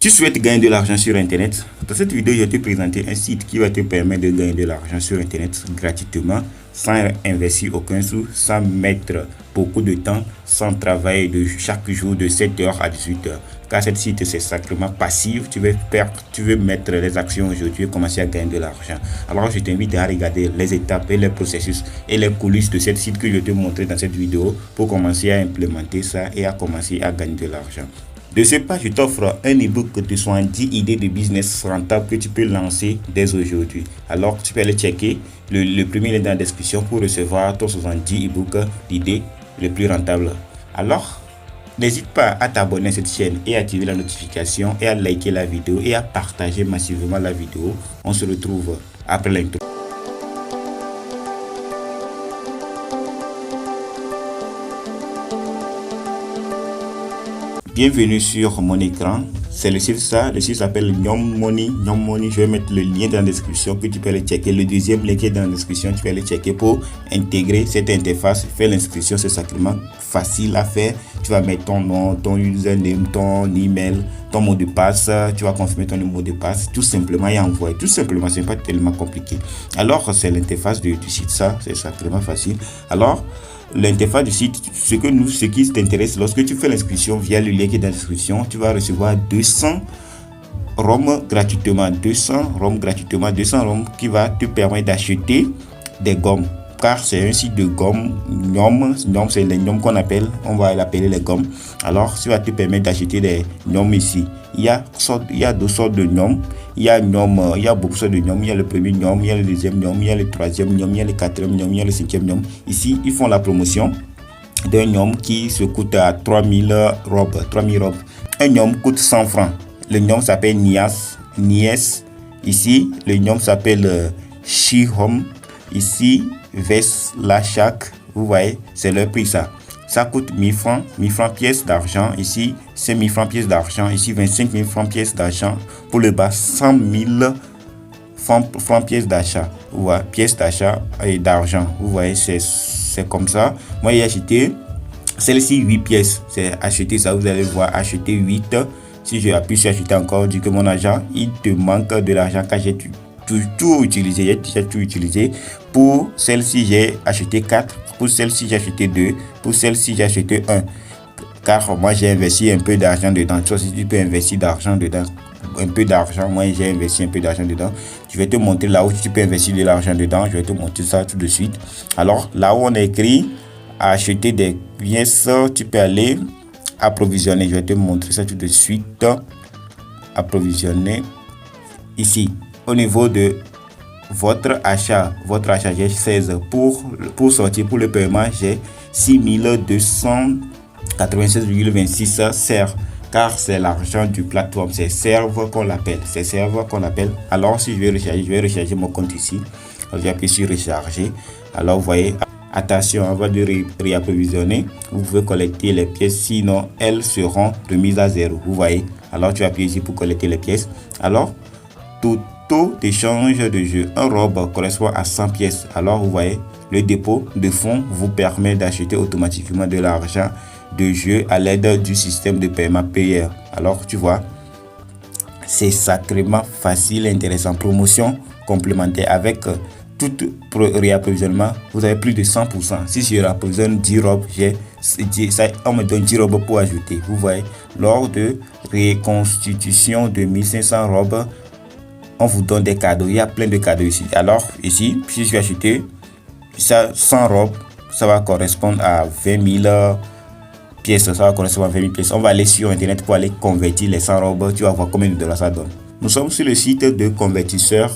Tu souhaites gagner de l'argent sur Internet? Dans cette vidéo, je vais te présenter un site qui va te permettre de gagner de l'argent sur Internet gratuitement, sans investir aucun sou, sans mettre beaucoup de temps, sans travailler de chaque jour de 7h à 18h. Car ce site, c'est sacrément passif. Tu veux mettre les actions aujourd'hui et commencer à gagner de l'argent. Alors, je t'invite à regarder les étapes et les processus et les coulisses de ce site que je vais te montrer dans cette vidéo pour commencer à implémenter ça et à commencer à gagner de l'argent. De ce pas, je t'offre un ebook de 70 idées de business rentables que tu peux lancer dès aujourd'hui. Alors, tu peux aller checker le premier lien dans la description pour recevoir ton 70 ebooks d'idées les plus rentables. Alors, n'hésite pas à t'abonner à cette chaîne et à activer la notification et à liker la vidéo et à partager massivement la vidéo. On se retrouve après l'intro. Bienvenue sur mon écran. C'est le site le site s'appelle Nyom Money. Je vais mettre le lien dans la description que tu peux aller checker. Le deuxième lien qui est dans la description, tu peux aller checker pour intégrer cette interface. Faire l'inscription, c'est sacrément facile à faire. Tu vas mettre ton nom, ton username, ton email, ton mot de passe. Tu vas confirmer ton mot de passe tout simplement et envoyer. Tout simplement, c'est pas tellement compliqué. Alors, c'est l'interface du site, ça, c'est sacrément facile. Alors, l'interface du site, ce qui t'intéresse, lorsque tu fais l'inscription via le lien qui est dans la description, tu vas recevoir 200 ROM gratuitement. 200 ROM qui va te permettre d'acheter des gommes. Car c'est un site de gommes. Nyom, c'est les gommes qu'on appelle, on va l'appeler les gommes. Alors, ça va te permettre d'acheter des gommes ici. Il y a deux sortes de gommes. Il y a beaucoup de sortes de gommes. Il y a le premier gom, il y a le deuxième gom, il y a le troisième gom, il y a le quatrième gom, il y a le cinquième gom. Ici, ils font la promotion d'un gom qui se coûte à 3000 robes. Un gom coûte 100 francs. Le gom s'appelle Nies. Ici, le gom s'appelle Shihom. Ici, Veslachak. Vous voyez, c'est le prix ça. Ça coûte 1000 francs pièces d'argent. Ici, c'est 1000 francs pièces d'argent. Ici, 25 000 francs pièces d'argent. Pour le bas, 100 000 francs pièces d'achat. Vous voyez, pièces d'achat et d'argent. Vous voyez, c'est comme ça. Moi, j'ai acheté celle-ci 8 pièces. C'est acheter ça. Vous allez voir, acheter 8. Si je appuie sur acheter encore, dit que mon argent, il te manque de l'argent car j'ai tout utilisé. J'ai tout utilisé. Pour celle-ci, j'ai acheté 4. Pour celle-ci, j'ai acheté 2. Pour celle-ci, j'ai acheté 1. Car moi, j'ai investi un peu d'argent dedans. Toi aussi, tu peux investir d'argent dedans. Un peu d'argent. Moi, j'ai investi un peu d'argent dedans. Je vais te montrer là où tu peux investir de l'argent dedans. Je vais te montrer ça tout de suite. Alors, là où on a écrit acheter des pièces, tu peux aller approvisionner. Je vais te montrer ça tout de suite. Approvisionner. Ici, au niveau de votre achat, j'ai 16 pour sortir pour le paiement, j'ai 6296,26 serve car c'est l'argent du plateforme, c'est serve qu'on l'appelle, Alors si je vais recharger mon compte ici. Alors, j'ai appuyé sur recharger. Alors vous voyez, attention, avant de réapprovisionner, vous pouvez collecter les pièces, sinon elles seront remises à zéro. Vous voyez, alors tu appuies ici pour collecter les pièces. Alors tout taux d'échange de jeu. Un robe correspond à 100 pièces. Alors, vous voyez, le dépôt de fonds vous permet d'acheter automatiquement de l'argent de jeu à l'aide du système de paiement payeur. Alors, tu vois, c'est sacrément facile et intéressant. Promotion complémentaire avec tout réapprovisionnement. Vous avez plus de 100%. Si je réapprovisionne 10 robes, on me donne 10 robes pour ajouter. Vous voyez, lors de reconstitution de 1500 robes, on vous donne des cadeaux. Il y a plein de cadeaux ici. Alors, ici, si je vais acheter ça, 100 robes, ça va correspondre à 20 000 pièces. Ça va correspondre à 20 000 pièces. On va aller sur Internet pour aller convertir les 100 robes. Tu vas voir combien de dollars ça donne. Nous sommes sur le site de convertisseur.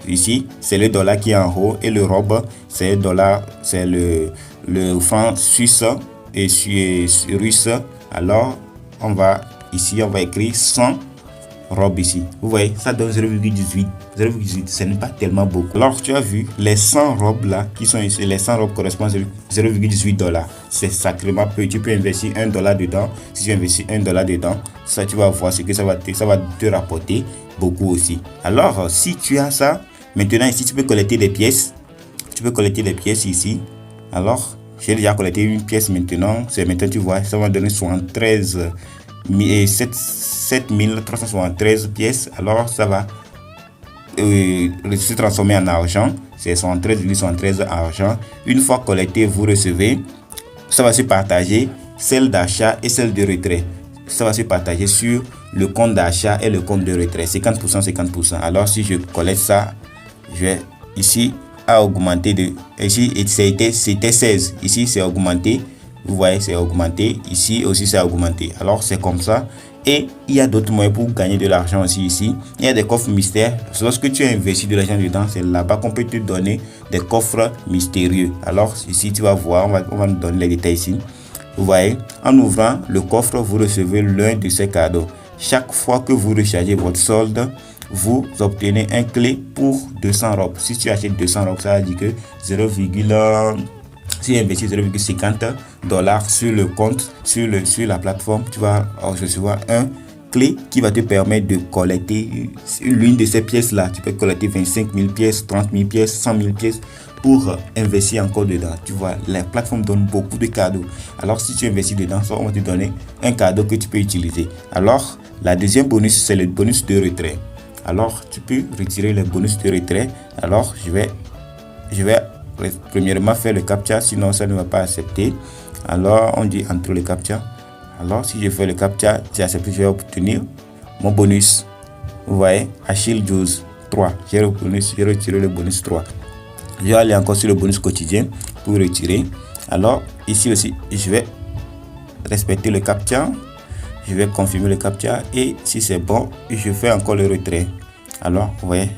Ici, c'est le dollar qui est en haut et le robe, c'est le franc suisse et russe. Alors, on va écrire 100 robes ici. Vous voyez, ça donne 0,18. Ce n'est pas tellement beaucoup. Alors, tu as vu, les 100 robes là, qui sont ici, les 100 robes correspondent à 0,18 $. C'est sacrément peu. Tu peux investir $1 dedans. Si tu investis $1 dedans, ça, tu vas voir ce que ça va te rapporter beaucoup aussi. Alors, si tu as ça, maintenant ici, tu peux collecter des pièces. Ici. Alors, j'ai déjà collecté une pièce maintenant. Maintenant, tu vois, ça va donner 73 7373 pièces, alors ça va se transformer en argent. C'est 73,73 argent. Une fois collecté, vous recevez, ça va se partager, celle d'achat et celle de retrait. Ça va se partager sur le compte d'achat et le compte de retrait, 50%, 50%. Alors si je collecte ça, je vais ici à augmenter de ici, c'était 16, ici c'est augmenté, vous voyez, c'est augmenté, ici aussi c'est augmenté. Alors c'est comme ça. Et il y a d'autres moyens pour gagner de l'argent aussi. Ici il y a des coffres mystères. Lorsque tu as investi de l'argent dedans, c'est là-bas qu'on peut te donner des coffres mystérieux. Alors ici tu vas voir, on va nous donner les détails ici. Vous voyez, en ouvrant le coffre, vous recevez l'un de ces cadeaux. Chaque fois que vous rechargez votre solde, vous obtenez un clé pour 200 robes. Si tu achètes 200 robes, ça veut dire que si tu investis 0,50$ sur le compte, sur la plateforme, tu vas recevoir un clé qui va te permettre de collecter l'une de ces pièces-là. Tu peux collecter 25 000 pièces, 30 000 pièces, 100 000 pièces pour investir encore dedans. Tu vois, la plateforme donne beaucoup de cadeaux. Alors, si tu investis dedans, on va te donner un cadeau que tu peux utiliser. Alors, la deuxième bonus, c'est le bonus de retrait. Alors, tu peux retirer le bonus de retrait. Alors, je vais premièrement faire le captcha, sinon ça ne va pas accepter. Alors, on dit entre le captcha. Alors, si je fais le captcha, j'ai accepté, je vais obtenir mon bonus. Vous voyez, Achille 12, 3. J'ai retiré le bonus 3. Je vais aller encore sur le bonus quotidien pour retirer. Alors, ici aussi, je vais respecter le captcha. Je vais confirmer le captcha et si c'est bon, je fais encore le retrait. Alors, vous voyez,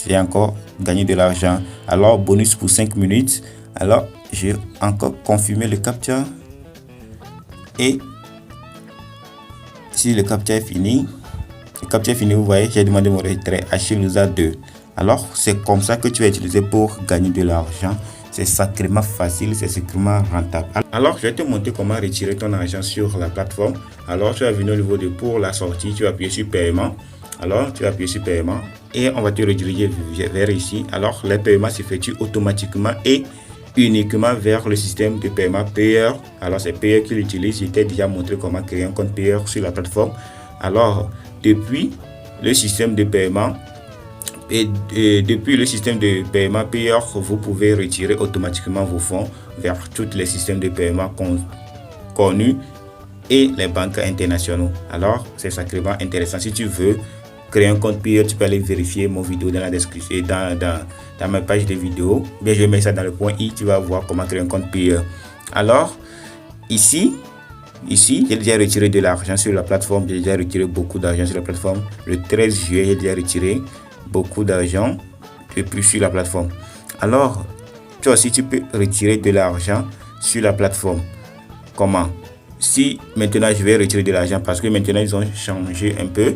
j'ai encore gagné de l'argent. Alors, bonus pour 5 minutes. Alors, je vais encore confirmer le captcha. Et si le captcha est fini, vous voyez, j'ai demandé mon retrait Achille 2. Alors, c'est comme ça que tu vas utiliser pour gagner de l'argent. C'est sacrément facile, c'est sacrément rentable. Alors, je vais te montrer comment retirer ton argent sur la plateforme. Alors, tu vas venir au niveau de pour la sortie, tu vas appuyer sur paiement. Alors, tu vas appuyer sur paiement et on va te rediriger vers ici. Alors, les paiements s'effectuent automatiquement et uniquement vers le système de paiement payeur. Alors, c'est payeur qui l'utilise. Je t'ai déjà montré comment créer un compte payeur sur la plateforme. Alors, depuis le système de paiement, depuis le système de paiement payeur, vous pouvez retirer automatiquement vos fonds vers tous les systèmes de paiement connus et les banques internationaux. Alors, c'est sacrément intéressant. Si tu veux créer un compte payeur, tu peux aller vérifier mon vidéo dans la description, dans ma page de vidéo. Bien, je vais mettre ça dans le point I. Tu vas voir comment créer un compte payeur. Alors, ici, j'ai déjà retiré de l'argent sur la plateforme. J'ai déjà retiré beaucoup d'argent sur la plateforme. Le 13 juillet, j'ai déjà retiré beaucoup d'argent et plus sur la plateforme. Alors, toi aussi, tu peux retirer de l'argent sur la plateforme. Comment? Si maintenant, je vais retirer de l'argent parce que maintenant, ils ont changé un peu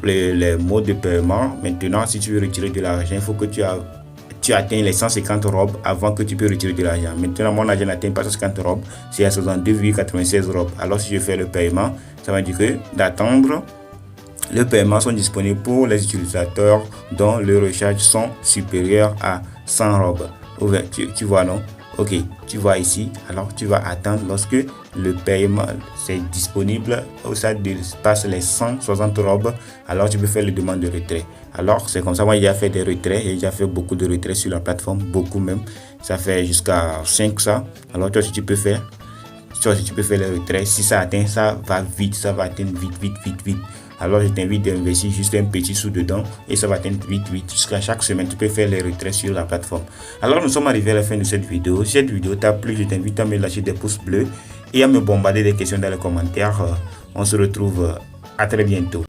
les modes de paiement. Maintenant, si tu veux retirer de l'argent, il faut que tu atteignes les 150 robes avant que tu peux retirer de l'argent. Maintenant, mon argent n'atteint pas 150 robes, c'est à 62,96 robes. Alors, si je fais le paiement, ça va dire que d'attendre. Les paiements sont disponibles pour les utilisateurs dont les recharges sont supérieures à 100 robes. Tu vois, non? Ok, tu vois ici. Alors, tu vas attendre lorsque le paiement c'est disponible ou ça dépasse les 160 robes. Alors, tu peux faire les demandes de retrait. Alors, c'est comme ça. Moi, j'ai déjà fait des retraits. J'ai déjà fait beaucoup de retraits sur la plateforme. Beaucoup même. Ça fait jusqu'à 5 ça. Alors, toi, si tu peux faire. Si tu peux faire les retraits. Si ça atteint, ça va vite. Ça va atteindre vite. Alors, je t'invite d'investir juste un petit sou dedans et ça va atteindre vite. Jusqu'à chaque semaine, tu peux faire les retraits sur la plateforme. Alors, nous sommes arrivés à la fin de cette vidéo. Si cette vidéo t'a plu, je t'invite à me lâcher des pouces bleus et à me bombarder des questions dans les commentaires. On se retrouve à très bientôt.